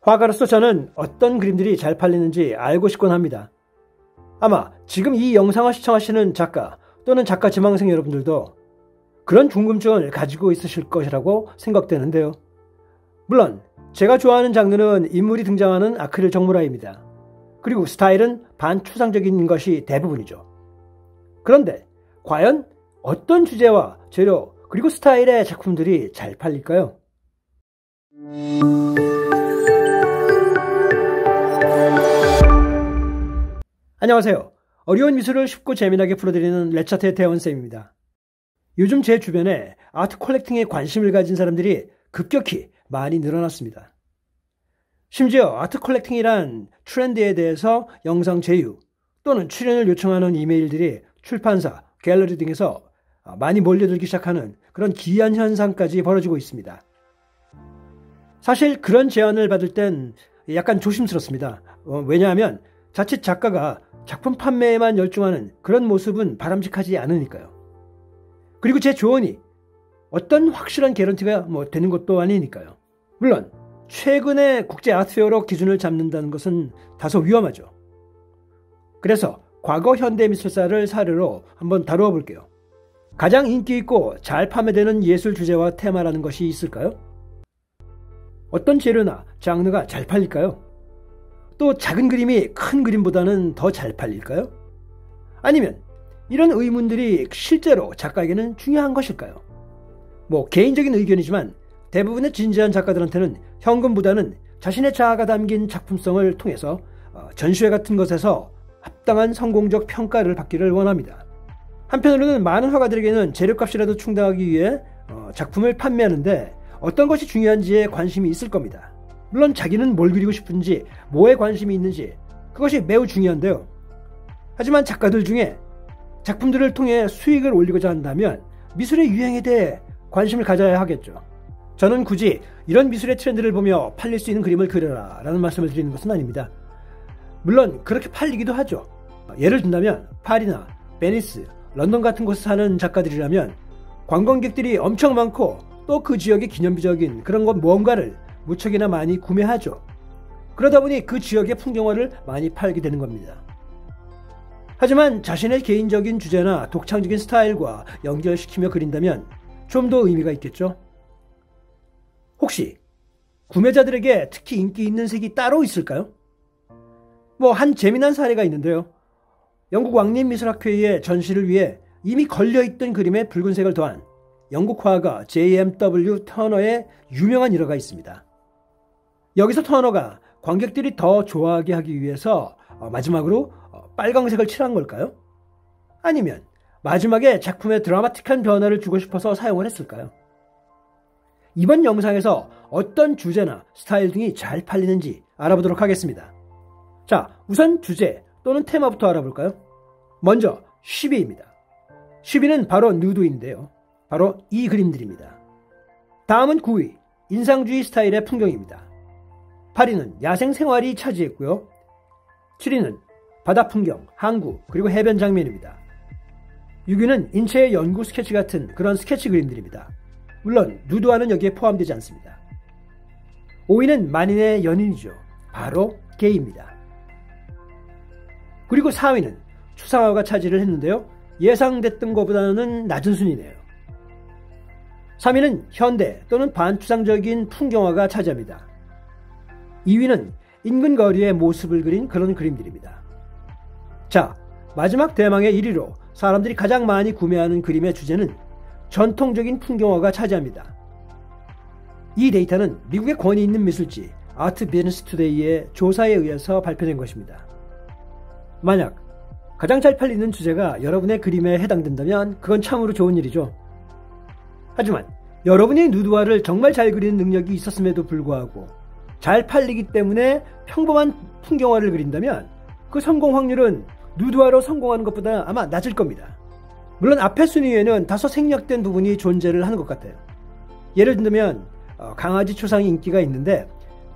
화가로서 저는 어떤 그림들이 잘 팔리는지 알고 싶곤 합니다. 아마 지금 이 영상을 시청하시는 작가 또는 작가 지망생 여러분들도 그런 궁금증을 가지고 있으실 것이라고 생각되는데요. 물론 제가 좋아하는 장르는 인물이 등장하는 아크릴 정물화입니다. 그리고 스타일은 반추상적인 것이 대부분이죠. 그런데 과연 어떤 주제와 재료 그리고 스타일의 작품들이 잘 팔릴까요? 안녕하세요. 어려운 미술을 쉽고 재미나게 풀어드리는 레차트의 대원쌤입니다. 요즘 제 주변에 아트 컬렉팅에 관심을 가진 사람들이 급격히 많이 늘어났습니다. 심지어 아트 컬렉팅이란 트렌드에 대해서 영상 제휴 또는 출연을 요청하는 이메일들이 출판사, 갤러리 등에서 많이 몰려들기 시작하는 그런 기이한 현상까지 벌어지고 있습니다. 사실 그런 제안을 받을 땐 약간 조심스럽습니다. 왜냐하면 자칫 작가가 작품 판매에만 열중하는 그런 모습은 바람직하지 않으니까요. 그리고 제 조언이 어떤 확실한 개런티가 되는 것도 아니니까요. 물론 최근에 국제 아트페어로 기준을 잡는다는 것은 다소 위험하죠. 그래서 과거 현대미술사를 사례로 한번 다루어 볼게요. 가장 인기 있고 잘 판매되는 예술 주제와 테마라는 것이 있을까요? 어떤 재료나 장르가 잘 팔릴까요? 또 작은 그림이 큰 그림보다는 더 잘 팔릴까요? 아니면 이런 의문들이 실제로 작가에게는 중요한 것일까요? 개인적인 의견이지만 대부분의 진지한 작가들한테는 현금보다는 자신의 자아가 담긴 작품성을 통해서 전시회 같은 것에서 합당한 성공적 평가를 받기를 원합니다. 한편으로는 많은 화가들에게는 재료값이라도 충당하기 위해 작품을 판매하는데 어떤 것이 중요한지에 관심이 있을 겁니다. 물론 자기는 뭘 그리고 싶은지, 뭐에 관심이 있는지 그것이 매우 중요한데요. 하지만 작가들 중에 작품들을 통해 수익을 올리고자 한다면 미술의 유행에 대해 관심을 가져야 하겠죠. 저는 굳이 이런 미술의 트렌드를 보며 팔릴 수 있는 그림을 그려라 라는 말씀을 드리는 것은 아닙니다. 물론 그렇게 팔리기도 하죠. 예를 든다면 파리나 베니스, 런던 같은 곳에 사는 작가들이라면 관광객들이 엄청 많고 또 그 지역의 기념비적인 그런 것 무언가를 무척이나 많이 구매하죠. 그러다 보니 그 지역의 풍경화를 많이 팔게 되는 겁니다. 하지만 자신의 개인적인 주제나 독창적인 스타일과 연결시키며 그린다면 좀 더 의미가 있겠죠. 혹시 구매자들에게 특히 인기 있는 색이 따로 있을까요? 한 재미난 사례가 있는데요. 영국 왕립미술학회의 전시를 위해 이미 걸려있던 그림에 붉은색을 더한 영국 화가 JMW 터너의 유명한 일화가 있습니다. 여기서 터너가 관객들이 더 좋아하게 하기 위해서 마지막으로 빨강색을 칠한 걸까요? 아니면 마지막에 작품에 드라마틱한 변화를 주고 싶어서 사용을 했을까요? 이번 영상에서 어떤 주제나 스타일 등이 잘 팔리는지 알아보도록 하겠습니다. 자, 우선 주제 또는 테마부터 알아볼까요? 먼저 쉬비입니다. 쉬비는 바로 누드인데요. 바로 이 그림들입니다. 다음은 9위, 인상주의 스타일의 풍경입니다. 8위는 야생 생활이 차지했고요. 7위는 바다 풍경, 항구, 그리고 해변 장면입니다. 6위는 인체의 연구 스케치 같은 그런 스케치 그림들입니다. 물론 누드화는 여기에 포함되지 않습니다. 5위는 만인의 연인이죠. 바로 게이입니다. 그리고 4위는 추상화가 차지를 했는데요. 예상됐던 것보다는 낮은 순위네요. 3위는 현대 또는 반추상적인 풍경화가 차지합니다. 2위는 인근 거리의 모습을 그린 그런 그림들입니다. 자, 마지막 대망의 1위로 사람들이 가장 많이 구매하는 그림의 주제는 전통적인 풍경화가 차지합니다. 이 데이터는 미국의 권위 있는 미술지 아트 비즈니스 투데이의 조사에 의해서 발표된 것입니다. 만약 가장 잘 팔리는 주제가 여러분의 그림에 해당된다면 그건 참으로 좋은 일이죠. 하지만 여러분이 누드화를 정말 잘 그리는 능력이 있었음에도 불구하고 잘 팔리기 때문에 평범한 풍경화를 그린다면 그 성공 확률은 누드화로 성공하는 것보다 아마 낮을 겁니다. 물론 앞의 순위에는 다소 생략된 부분이 존재를 하는 것 같아요. 예를 들면 강아지 초상이 인기가 있는데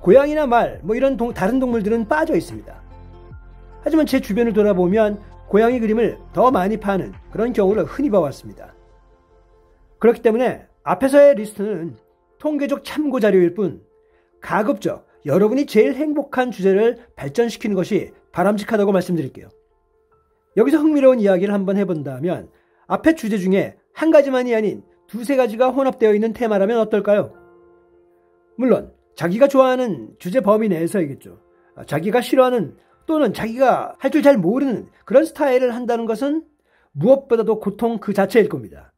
고양이나 말 이런 다른 동물들은 빠져 있습니다. 하지만 제 주변을 돌아보면 고양이 그림을 더 많이 파는 그런 경우를 흔히 봐왔습니다. 그렇기 때문에 앞에서의 리스트는 통계적 참고 자료일 뿐 가급적 여러분이 제일 행복한 주제를 발전시키는 것이 바람직하다고 말씀드릴게요. 여기서 흥미로운 이야기를 한번 해본다면 앞에 주제 중에 한 가지만이 아닌 두세 가지가 혼합되어 있는 테마라면 어떨까요? 물론 자기가 좋아하는 주제 범위 내에서이겠죠. 자기가 싫어하는 또는 자기가 할 줄 잘 모르는 그런 스타일을 한다는 것은 무엇보다도 고통 그 자체일 겁니다.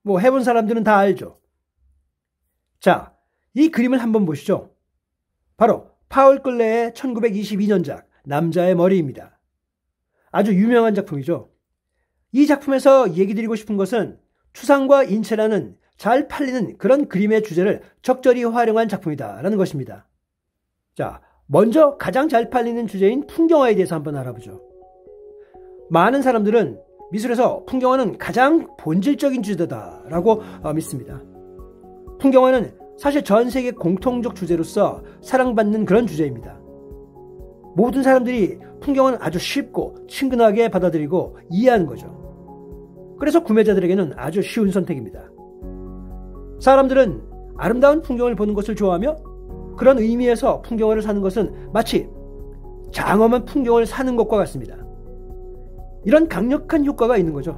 뭐 해본 사람들은 다 알죠. 자, 이 그림을 한번 보시죠. 바로 파울 클레의 1922년작 남자의 머리입니다. 아주 유명한 작품이죠. 이 작품에서 얘기 드리고 싶은 것은 추상과 인체라는 잘 팔리는 그런 그림의 주제를 적절히 활용한 작품이다라는 것입니다. 자, 먼저 가장 잘 팔리는 주제인 풍경화에 대해서 한번 알아보죠. 많은 사람들은 미술에서 풍경화는 가장 본질적인 주제다라고 믿습니다. 풍경화는 사실 전 세계 공통적 주제로서 사랑받는 그런 주제입니다. 모든 사람들이 풍경은 아주 쉽고 친근하게 받아들이고 이해하는 거죠. 그래서 구매자들에게는 아주 쉬운 선택입니다. 사람들은 아름다운 풍경을 보는 것을 좋아하며 그런 의미에서 풍경화를 사는 것은 마치 장엄한 풍경을 사는 것과 같습니다. 이런 강력한 효과가 있는 거죠.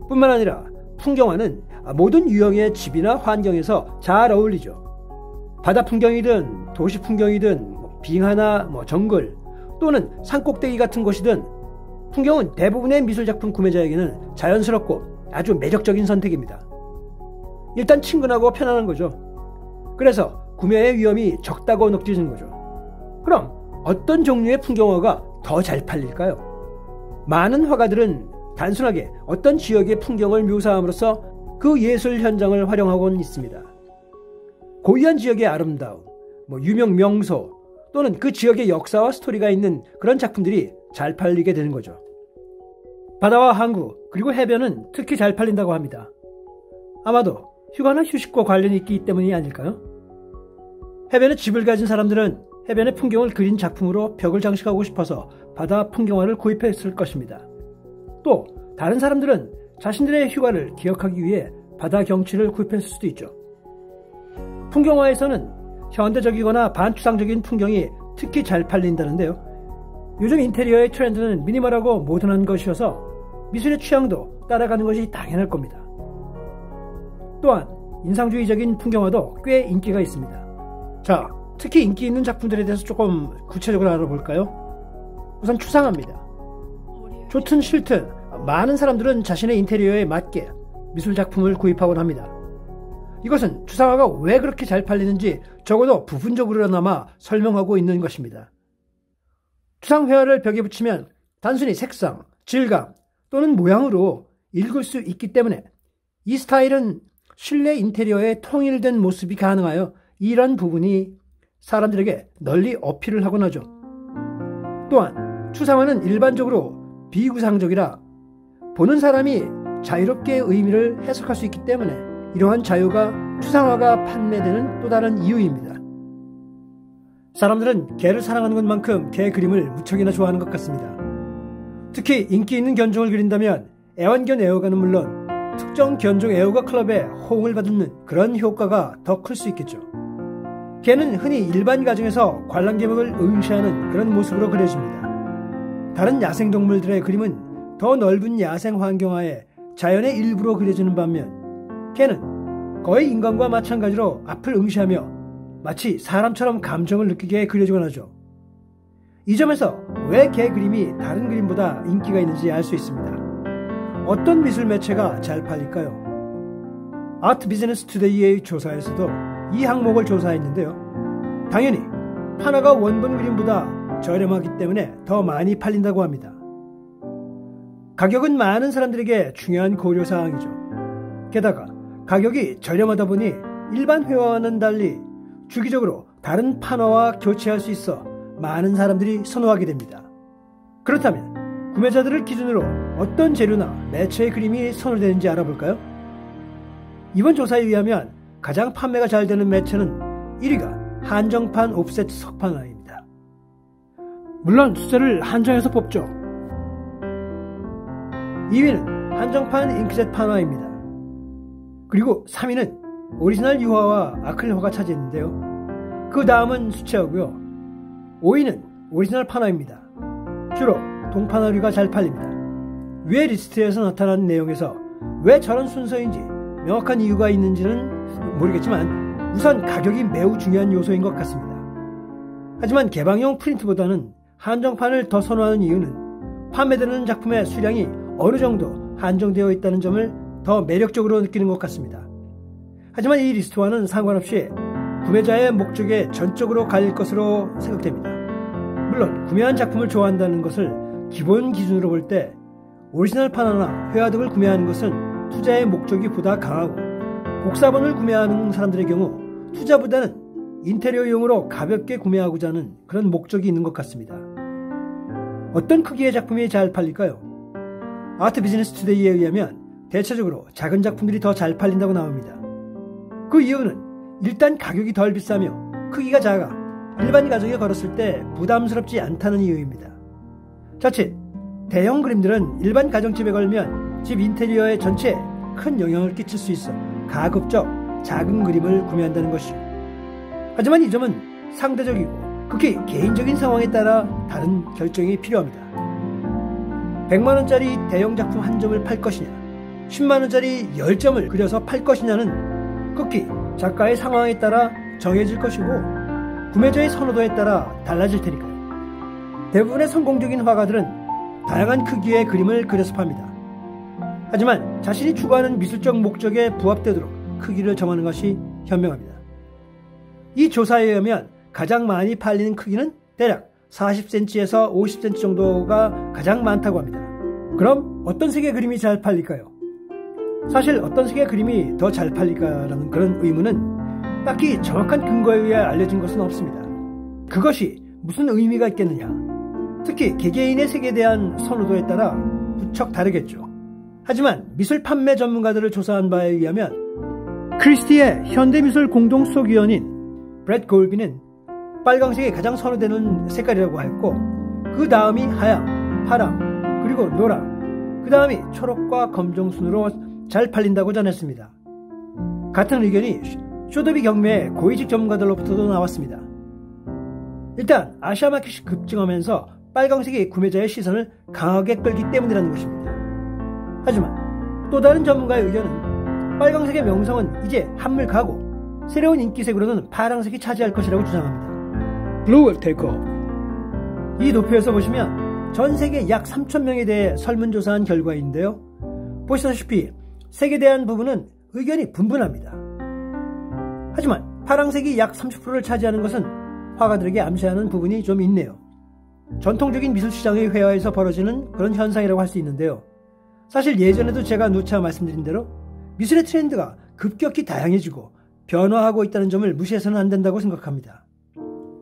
뿐만 아니라 풍경화는 모든 유형의 집이나 환경에서 잘 어울리죠. 바다 풍경이든 도시 풍경이든 빙하나 정글 또는 산꼭대기 같은 곳이든 풍경은 대부분의 미술작품 구매자에게는 자연스럽고 아주 매력적인 선택입니다. 일단 친근하고 편안한 거죠. 그래서 구매의 위험이 적다고 느껴지는 거죠. 그럼 어떤 종류의 풍경화가 더 잘 팔릴까요? 많은 화가들은 단순하게 어떤 지역의 풍경을 묘사함으로써 그 예술 현장을 활용하고는 있습니다. 고유한 지역의 아름다움, 유명 명소 또는 그 지역의 역사와 스토리가 있는 그런 작품들이 잘 팔리게 되는 거죠. 바다와 항구 그리고 해변은 특히 잘 팔린다고 합니다. 아마도 휴가나 휴식과 관련이 있기 때문이 아닐까요? 해변에 집을 가진 사람들은 해변의 풍경을 그린 작품으로 벽을 장식하고 싶어서 바다 풍경화를 구입했을 것입니다. 또 다른 사람들은 자신들의 휴가를 기억하기 위해 바다 경치를 구입했을 수도 있죠. 풍경화에서는 현대적이거나 반추상적인 풍경이 특히 잘 팔린다는데요. 요즘 인테리어의 트렌드는 미니멀하고 모던한 것이어서 미술의 취향도 따라가는 것이 당연할 겁니다. 또한 인상주의적인 풍경화도 꽤 인기가 있습니다. 자, 특히 인기 있는 작품들에 대해서 조금 구체적으로 알아볼까요? 우선 추상화입니다. 좋든 싫든 많은 사람들은 자신의 인테리어에 맞게 미술 작품을 구입하곤 합니다. 이것은 추상화가 왜 그렇게 잘 팔리는지 적어도 부분적으로나마 설명하고 있는 것입니다. 추상회화를 벽에 붙이면 단순히 색상, 질감 또는 모양으로 읽을 수 있기 때문에 이 스타일은 실내 인테리어의 통일된 모습이 가능하여 이런 부분이 사람들에게 널리 어필을 하곤 하죠. 또한 추상화는 일반적으로 비구상적이라 보는 사람이 자유롭게 의미를 해석할 수 있기 때문에 이러한 자유가 추상화가 판매되는 또 다른 이유입니다. 사람들은 개를 사랑하는 것만큼 개 그림을 무척이나 좋아하는 것 같습니다. 특히 인기 있는 견종을 그린다면 애완견 애호가는 물론 특정 견종 애호가 클럽에 호응을 받는 그런 효과가 더 클 수 있겠죠. 개는 흔히 일반 가정에서 관람객을 응시하는 그런 모습으로 그려집니다. 다른 야생동물들의 그림은 더 넓은 야생 환경하에 자연의 일부로 그려지는 반면 개는 거의 인간과 마찬가지로 앞을 응시하며 마치 사람처럼 감정을 느끼게 그려지곤 하죠. 이 점에서 왜 개 그림이 다른 그림보다 인기가 있는지 알 수 있습니다. 어떤 미술 매체가 잘 팔릴까요? 아트 비즈니스 투데이의 조사에서도 이 항목을 조사했는데요. 당연히 하나가 원본 그림보다 저렴하기 때문에 더 많이 팔린다고 합니다. 가격은 많은 사람들에게 중요한 고려사항이죠. 게다가 가격이 저렴하다 보니 일반 회화와는 달리 주기적으로 다른 판화와 교체할 수 있어 많은 사람들이 선호하게 됩니다. 그렇다면 구매자들을 기준으로 어떤 재료나 매체의 그림이 선호되는지 알아볼까요? 이번 조사에 의하면 가장 판매가 잘 되는 매체는 1위가 한정판 옵셋 석판화입니다. 물론 숫자를 한정해서 뽑죠. 2위는 한정판 잉크젯 판화입니다. 그리고 3위는 오리지널 유화와 아크릴화가 차지했는데요. 그 다음은 수채화고요. 5위는 오리지널 판화입니다. 주로 동판화류가 잘 팔립니다. 위의 리스트에서 나타난 내용에서 왜 저런 순서인지 명확한 이유가 있는지는 모르겠지만 우선 가격이 매우 중요한 요소인 것 같습니다. 하지만 개방용 프린트보다는 한정판을 더 선호하는 이유는 판매되는 작품의 수량이 어느 정도 한정되어 있다는 점을 더 매력적으로 느끼는 것 같습니다. 하지만 이 리스트와는 상관없이 구매자의 목적에 전적으로 갈릴 것으로 생각됩니다. 물론 구매한 작품을 좋아한다는 것을 기본 기준으로 볼 때 오리지널 판화나 회화 등을 구매하는 것은 투자의 목적이 보다 강하고 복사본을 구매하는 사람들의 경우 투자보다는 인테리어용으로 가볍게 구매하고자 하는 그런 목적이 있는 것 같습니다. 어떤 크기의 작품이 잘 팔릴까요? 아트 비즈니스 투데이에 의하면 대체적으로 작은 작품들이 더 잘 팔린다고 나옵니다. 그 이유는 일단 가격이 덜 비싸며 크기가 작아 일반 가정에 걸었을 때 부담스럽지 않다는 이유입니다. 자칫 대형 그림들은 일반 가정집에 걸면 집 인테리어의 전체에 큰 영향을 끼칠 수 있어 가급적 작은 그림을 구매한다는 것이죠. 하지만 이 점은 상대적이고 극히 개인적인 상황에 따라 다른 결정이 필요합니다. 100만원짜리 대형 작품 한 점을 팔 것이냐, 10만원짜리 10점을 그려서 팔 것이냐는 극히 작가의 상황에 따라 정해질 것이고 구매자의 선호도에 따라 달라질 테니까요. 대부분의 성공적인 화가들은 다양한 크기의 그림을 그려서 팝니다. 하지만 자신이 추구하는 미술적 목적에 부합되도록 크기를 정하는 것이 현명합니다. 이 조사에 의하면 가장 많이 팔리는 크기는 대략 40cm에서 50cm 정도가 가장 많다고 합니다. 그럼 어떤 색의 그림이 잘 팔릴까요? 사실 어떤 색의 그림이 더 잘 팔릴까라는 그런 의문은 딱히 정확한 근거에 의해 알려진 것은 없습니다. 그것이 무슨 의미가 있겠느냐? 특히 개개인의 색에 대한 선호도에 따라 무척 다르겠죠. 하지만 미술 판매 전문가들을 조사한 바에 의하면 크리스티의 현대미술 공동수석위원인 브렛 골비는 빨강색이 가장 선호되는 색깔이라고 하였고 그 다음이 하양, 파랑, 그리고 노랑, 그 다음이 초록과 검정 순으로 잘 팔린다고 전했습니다. 같은 의견이 쇼더비 경매의 고위직 전문가들로부터도 나왔습니다. 일단 아시아 마켓이 급증하면서 빨강색이 구매자의 시선을 강하게 끌기 때문이라는 것입니다. 하지만 또 다른 전문가의 의견은 빨강색의 명성은 이제 한물가고 새로운 인기색으로는 파랑색이 차지할 것이라고 주장합니다. Blue will take off. 이 도표에서 보시면 전 세계 약 3,000명에 대해 설문조사한 결과인데요. 보시다시피 색에 대한 부분은 의견이 분분합니다. 하지만 파랑색이 약 30%를 차지하는 것은 화가들에게 암시하는 부분이 좀 있네요. 전통적인 미술시장의 회화에서 벌어지는 그런 현상이라고 할 수 있는데요. 사실 예전에도 제가 누차 말씀드린 대로 미술의 트렌드가 급격히 다양해지고 변화하고 있다는 점을 무시해서는 안 된다고 생각합니다.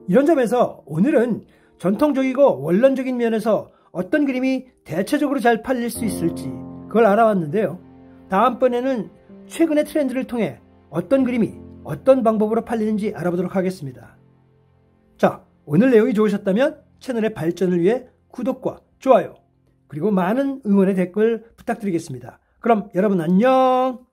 이런 점에서 오늘은 전통적이고 원론적인 면에서 어떤 그림이 대체적으로 잘 팔릴 수 있을지 그걸 알아봤는데요. 다음번에는 최근의 트렌드를 통해 어떤 그림이 어떤 방법으로 팔리는지 알아보도록 하겠습니다. 자, 오늘 내용이 좋으셨다면 채널의 발전을 위해 구독과 좋아요 그리고 많은 응원의 댓글 부탁드리겠습니다. 그럼 여러분 안녕!